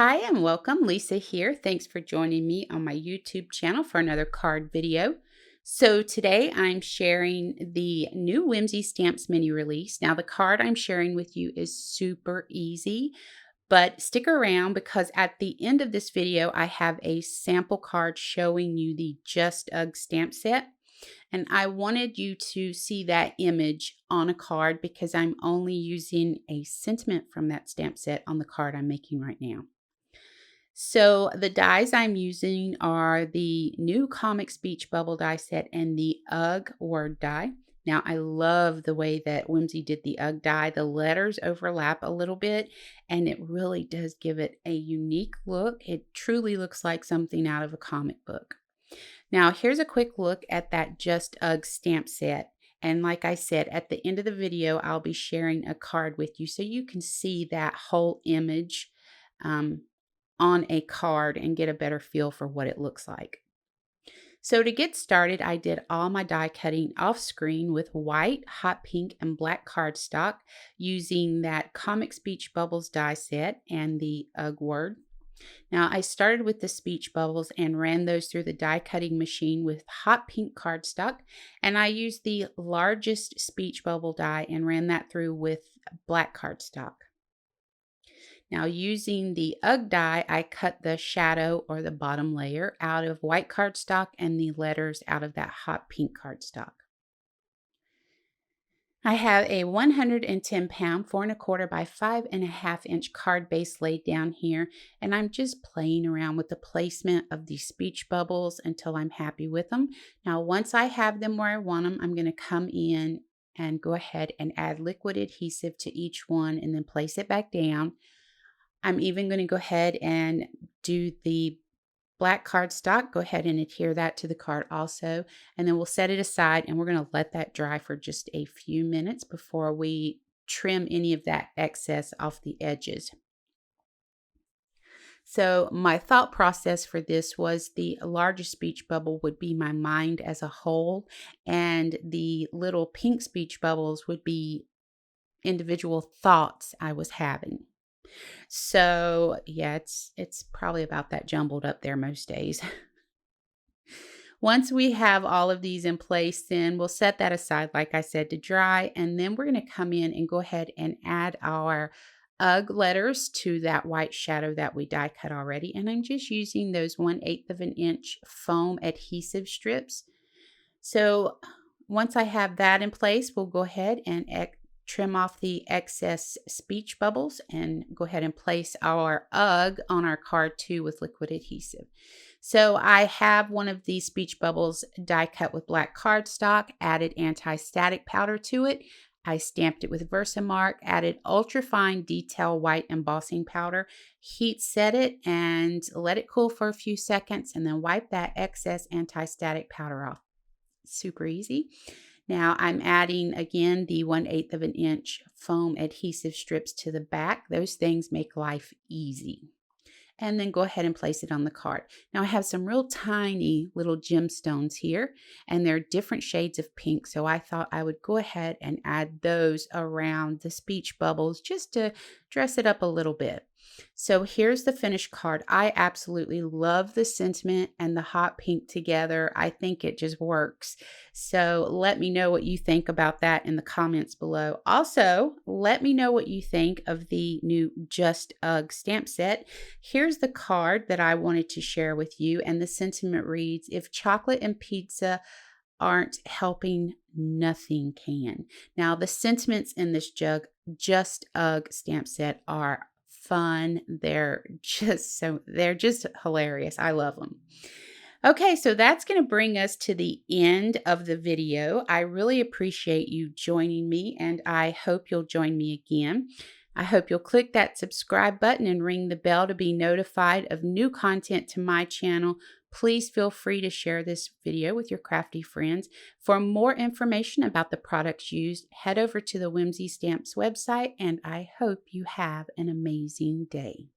Hi and welcome, Lisa here. Thanks for joining me on my YouTube channel for another card video. So today I'm sharing the new Whimsy Stamps mini release. Now the card I'm sharing with you is super easy, but stick around because at the end of this video I have a sample card showing you the Just UGG stamp set. And I wanted you to see that image on a card because I'm only using a sentiment from that stamp set on the card I'm making right now. So the dies I'm using are the new Comic Speech Bubble die set and the UGG word die. Now I love the way that Whimsy did the UGG die. The letters overlap a little bit and it really does give it a unique look. It truly looks like something out of a comic book. Now here's a quick look at that Just UGG stamp set. And like I said, at the end of the video, I'll be sharing a card with you so you can see that whole image um, on a card and get a better feel for what it looks like. So to get started, I did all my die cutting off screen with white, hot pink, and black cardstock using that Comic Speech Bubbles die set and the UGG word. Now I started with the speech bubbles and ran those through the die cutting machine with hot pink cardstock, and I used the largest speech bubble die and ran that through with black cardstock. Now using the UGG die, I cut the shadow or the bottom layer out of white cardstock and the letters out of that hot pink cardstock. I have a 110-pound 4¼ by 5½ inch card base laid down here, and I'm just playing around with the placement of these speech bubbles until I'm happy with them. Now, once I have them where I want them, I'm going to come in and go ahead and add liquid adhesive to each one and then place it back down. I'm even going to go ahead and do the black cardstock. Go ahead and adhere that to the card also. And then we'll set it aside and we're going to let that dry for just a few minutes before we trim any of that excess off the edges. So my thought process for this was the largest speech bubble would be my mind as a whole, and the little pink speech bubbles would be individual thoughts I was having. So yeah, it's probably about that jumbled up there most days. Once we have all of these in place, then we'll set that aside, like I said, to dry. And then we're going to come in and go ahead and add our UGG letters to that white shadow that we die cut already. And I'm just using those 1/8 inch foam adhesive strips. So once I have that in place, we'll go ahead and trim off the excess speech bubbles and go ahead and place our UGG on our card too with liquid adhesive. So I have one of these speech bubbles die cut with black cardstock, added anti-static powder to it. I stamped it with Versamark, added ultrafine detail white embossing powder, heat set it and let it cool for a few seconds and then wipe that excess anti-static powder off. Super easy. Now I'm adding again the 1/8 inch foam adhesive strips to the back. Those things make life easy. And then go ahead and place it on the card. Now I have some real tiny little gemstones here and they're different shades of pink. So I thought I would go ahead and add those around the speech bubbles just to dress it up a little bit. So here's the finished card. I absolutely love the sentiment and the hot pink together. I think it just works. So let me know what you think about that in the comments below. Also, let me know what you think of the new Just UGG stamp set. Here's the card that I wanted to share with you, and the sentiment reads, "If chocolate and pizza aren't helping, nothing can." Now, the sentiments in this Just UGG stamp set are fun. They're just hilarious. I love them. Okay, so that's going to bring us to the end of the video. I really appreciate you joining me, and I hope you'll join me again. I hope you'll click that subscribe button and ring the bell to be notified of new content to my channel. Please feel free to share this video with your crafty friends. For more information about the products used, head over to the Whimsy Stamps website, and I hope you have an amazing day.